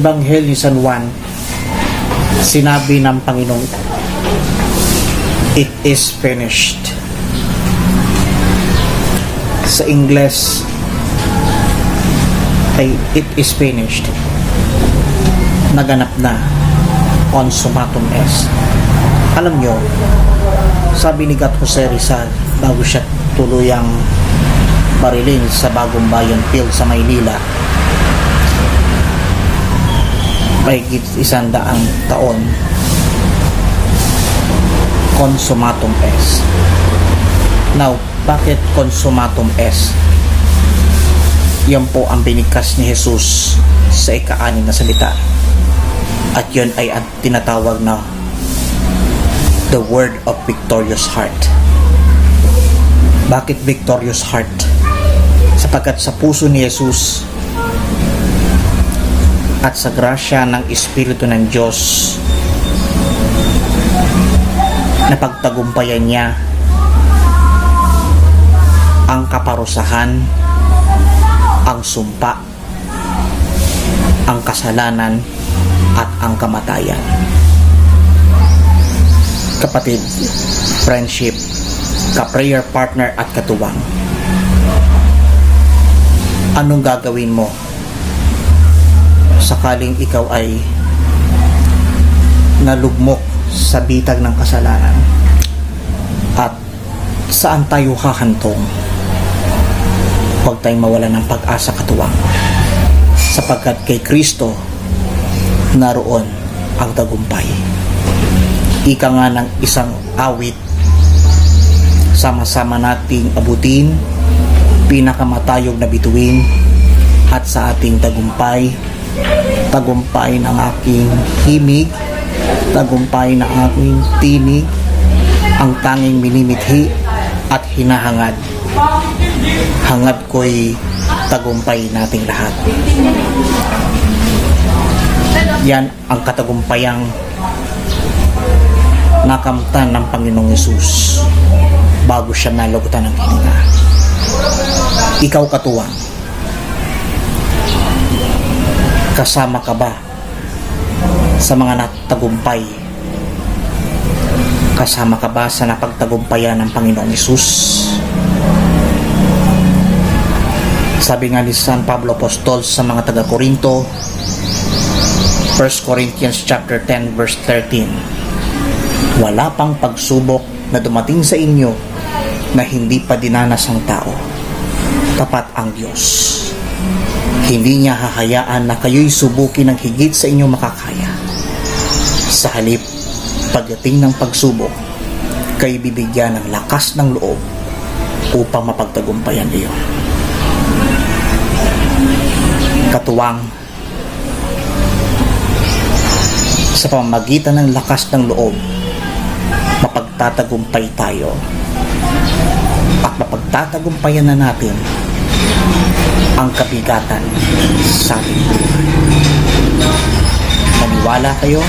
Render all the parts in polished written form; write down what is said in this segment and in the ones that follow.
Ebanghelyo ni San Juan, sinabi ng Panginoon, "It is finished." Sa Ingles ay "It is finished." Naganap na. Consummatum est. Alam nyo, sabi ni Gat Jose Rizal bago siya tuluyang barilin sa Bagong Bayan Field sa Maynila, mahigit 100 taon, consummatum est. Now, bakit consummatum est? Yan po ang binigkas ni Jesus sa ika-6 na salita, at yun ay ang tinatawag na the word of victorious heart. Bakit victorious heart? Sapagkat sa puso ni Jesus at sa grasya ng Espiritu ng Diyos, napagtagumpayan niya ang kaparusahan, ang sumpa, ang kasalanan, at ang kamatayan. Kapatid, friendship, ka-prayer partner at katuwang, anong gagawin mo sakaling ikaw ay nalugmok sa bitag ng kasalanan? At saan tayo hahantong? Huwag tayong mawala ng pag-asa, katuwang, sapagkat kay Kristo naroon ang tagumpay. Ika nga ng isang awit, sama-sama nating abutin, pinakamatayog na bituin, at sa ating tagumpay, tagumpay ng aking himig, tagumpay ng aking tinig, ang tanging minimithi at hinahangad. Hangad ko'y tagumpay nating lahat. Yan ang katagumpayang nakamtan ng Panginoong Hesus bago siya nalugutan ng hininga. Ikaw, katuwang, kasama ka ba sa mga natagumpay? Kasama ka ba sa napagtagumpayan ng Panginoong Hesus? Sabi nga ni San Pablo Apostol sa mga taga-Korinto, 1 Corinthians chapter 10 verse 13, wala pang pagsubok na dumating sa inyo na hindi pa dinanas ang tao. Tapat ang Diyos. Hindi niya hahayaan na kayo'y subukin ng higit sa inyong makakaya. Sa halip, pagdating ng pagsubok, kayo bibigyan ng lakas ng loob upang mapagtagumpayan iyon. Katuwang, sa pamamagitan ng lakas ng loob, mapagtatagumpay tayo, at mapagtatagumpayan na natin ang kabigatan sa ating buhay. Maniwala kayo,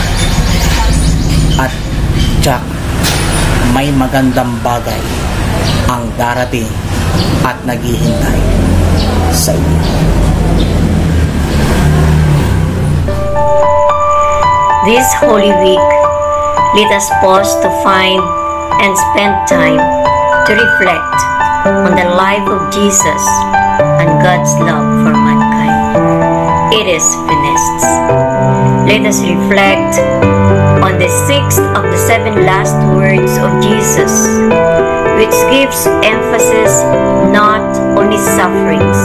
at tiyak, may magandang bagay ang darating at naghihintay sa inyo. This Holy Week, let us pause to find and spend time to reflect on the life of Jesus and God's love for mankind. It is finished. Let us reflect on the 6th of the 7 last words of Jesus, which gives emphasis not on His sufferings,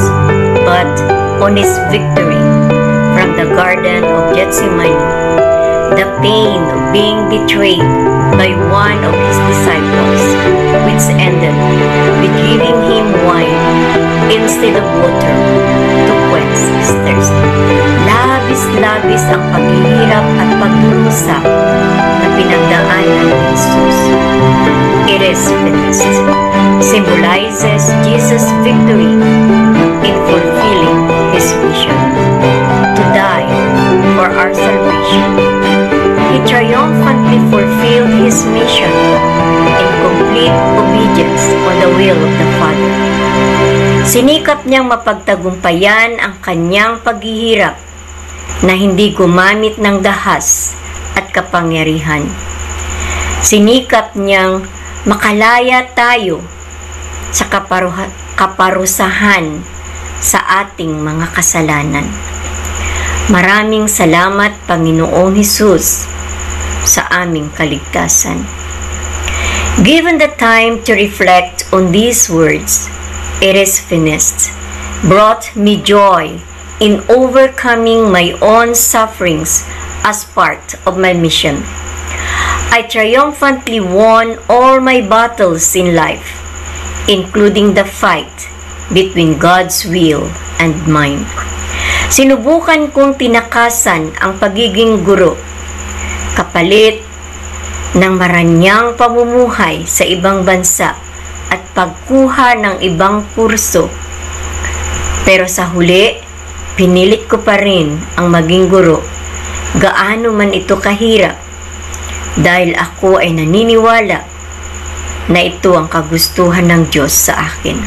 but on His victory from the Garden of Gethsemane. The pain of being betrayed by one of His disciples, which ended with giving Him wine instead of water to quench His thirst. Labis-labis ang paghihirap at pagdurusa na pinagdaanan ni Jesus. It is finished. Symbolizes Jesus' victory in fulfilling His mission to die for our salvation. He triumphantly fulfilled His mission in complete obedience on the will of the Father. Sinikap niyang mapagtagumpayan ang kanyang paghihirap na hindi gumamit ng dahas at kapangyarihan. Sinikap niyang makalaya tayo sa kaparusahan sa ating mga kasalanan. Maraming salamat, Panginoong Hesus, sa aming kaligtasan. Given the time to reflect on these words, "It is finished," brought me joy in overcoming my own sufferings as part of my mission. I triumphantly won all my battles in life, including the fight between God's will and mine. Sinubukan kong tinakasan ang pagiging guro, kapalit ng maranyang pamumuhay sa ibang bansa at pagkuha ng ibang kurso. Pero sa huli, pinilit ko pa rin ang maging guro, gaano man ito kahirap, dahil ako ay naniniwala na ito ang kagustuhan ng Diyos sa akin.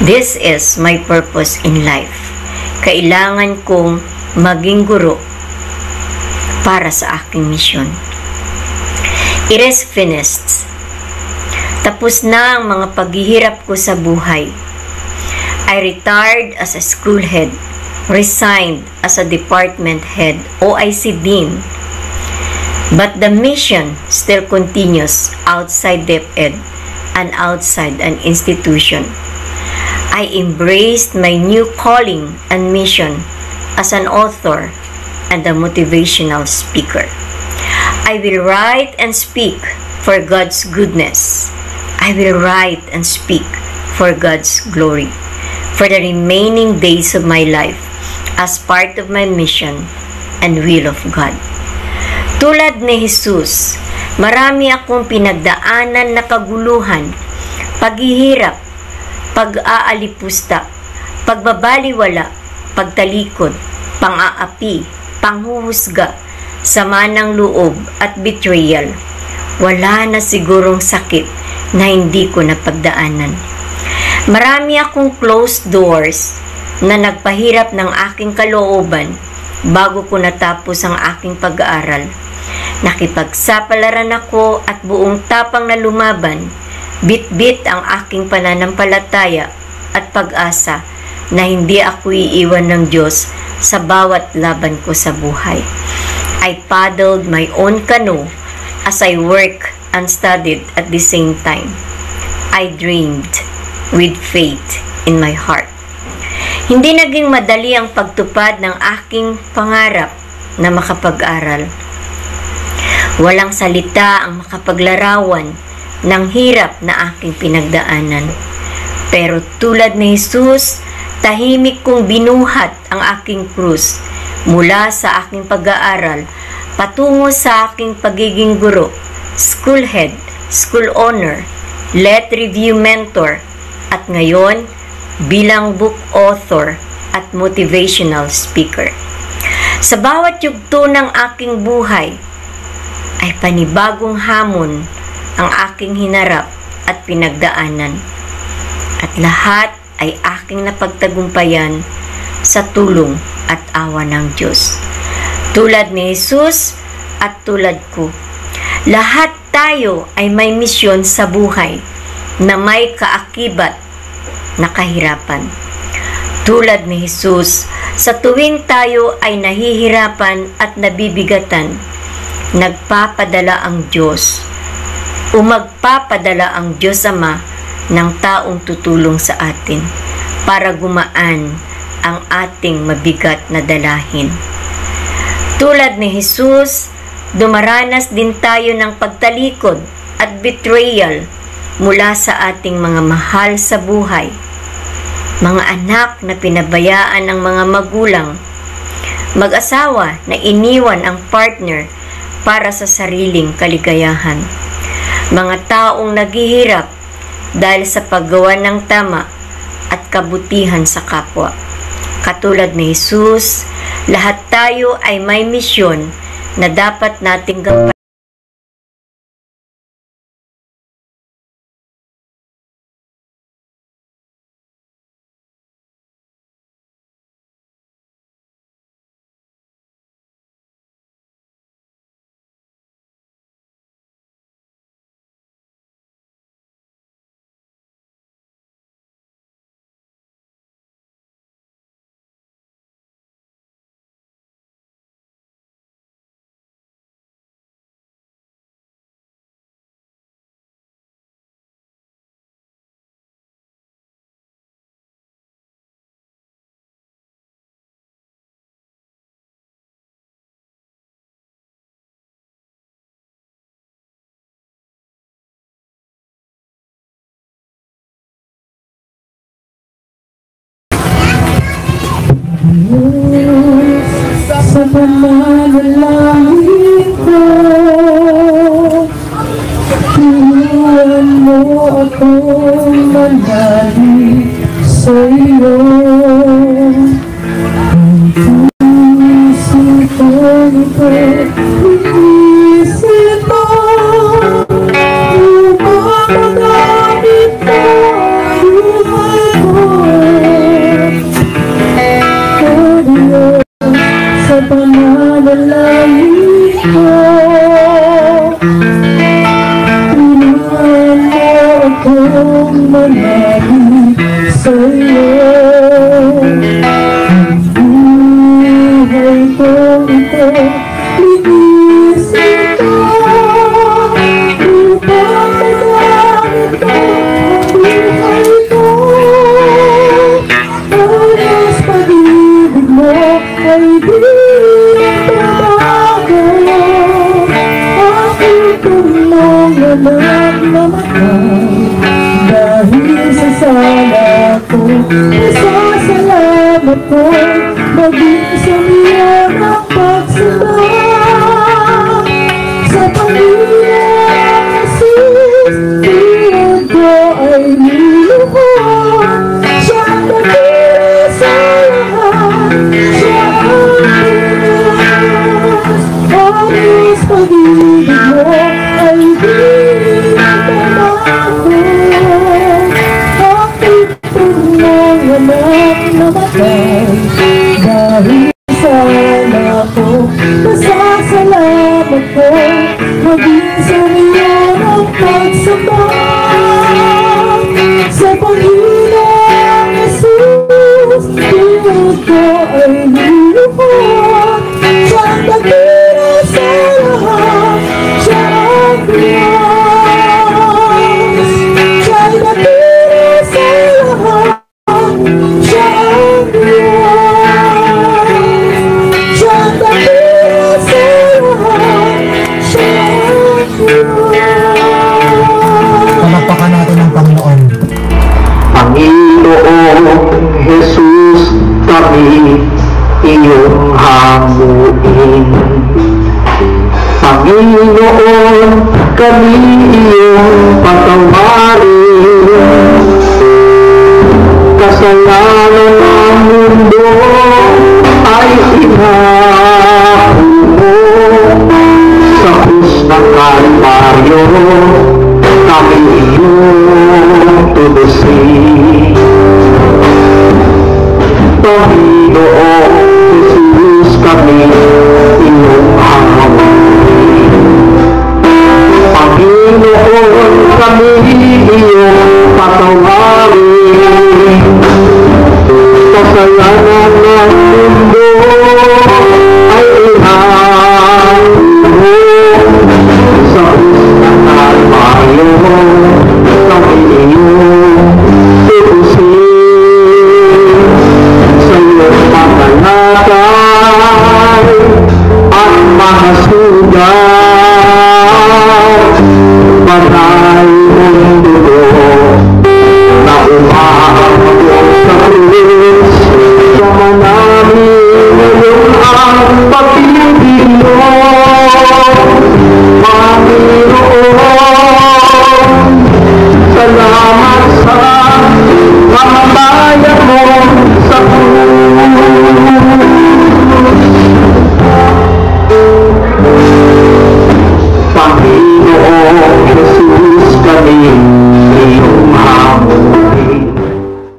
This is my purpose in life. Kailangan kong maging guro para sa aking misyon. It is finished. Tapos na ang mga paghihirap ko sa buhay. I retired as a school head, resigned as a department head, OIC Dean. But the mission still continues outside DepEd and outside an institution. I embraced my new calling and mission as an author and a motivational speaker. I will write and speak for God's goodness. I will write and speak for God's glory for the remaining days of my life as part of my mission and will of God. Tulad ni Jesus, marami akong pinagdaanan na kaguluhan, paghihirap, pag-aalipusta, pagbabaliwala, pagtalikod, pang-aapi, panghuhusga, sama ng loob at betrayal. Wala na sigurong sakit na hindi ko napagdaanan. Marami akong closed doors na nagpahirap ng aking kalooban bago ko natapos ang aking pag-aaral. Nakipagsapalaran ako at buong tapang na lumaban. Bit-bit ang aking pananampalataya at pag-asa na hindi ako iiwan ng Diyos sa bawat laban ko sa buhay. I paddled my own canoe as I worked and studied at the same time. I dreamed with faith in my heart. Hindi naging madali ang pagtupad ng aking pangarap na makapag-aral. Walang salita ang makapaglarawan ng hirap na aking pinagdaanan. Pero tulad ni Jesus, tahimik kong binuhat ang aking krus mula sa aking pag-aaral patungo sa aking pagiging guro, school head, school owner, let review mentor, at ngayon bilang book author at motivational speaker. Sa bawat yugto ng aking buhay ay panibagong hamon ang aking hinarap at pinagdaanan. At lahat ay aking napagtagumpayan sa tulong at awa ng Diyos. Tulad ni Jesus at tulad ko, lahat tayo ay may misyon sa buhay na may kaakibat na kahirapan. Tulad ni Jesus, sa tuwing tayo ay nahihirapan at nabibigatan, nagpapadala ang Diyos o magpapadala ang Diyos Ama ng taong tutulong sa atin para gumaan ang ating mabigat na dalahin. Tulad ni Jesus, dumaranas din tayo ng pagtalikod at betrayal mula sa ating mga mahal sa buhay, mga anak na pinabayaan ng mga magulang, mag-asawa na iniwan ang partner para sa sariling kaligayahan, mga taong naghihirap dahil sa paggawa ng tama at kabutihan sa kapwa. Katulad ni Jesus, lahat tayo ay may misyon na dapat nating gampanan. Turuan mo akong manalig sa'yo. Isipan ko, isipan upang magamit mo ang buhay ko. O Diyos, sa pananalangin ko, turuan mo akong manalig sa'yo. Buhay ko ito, linisin ko upang magamit mo ang buhay ko. O Diyos, pag-ibig mo ay di nagbabago. Aking tumong naman namatay dahil sa sala ko. Masasalamat ko maging sa iyan ang pagsamba. Sa Panginoong Jesus, tulad ko ay niluhod. Siya ang nakira sa lahat, siya ang Diyos. O Diyos, pag-ibig mo ay di nagbabago. Aking tumong anak namatay dahil sa anak ko. Masasalamat ko maging sa iyan ang pagsamba. Sa Panginoong Jesus, tulad ko ay niluhod. Siya ang nakira sa lahat, siya ang Diyos. Siya ang nakira sa lahat, siya ang Diyos. Siya ang nakira sa lahat, siya ang Diyos. Palakpakan natin ang Panginoon. Panginoong Jesus, kami iyong hamuin. Panginoon, kami iyong patawarin. Kasalanan ng mundo ay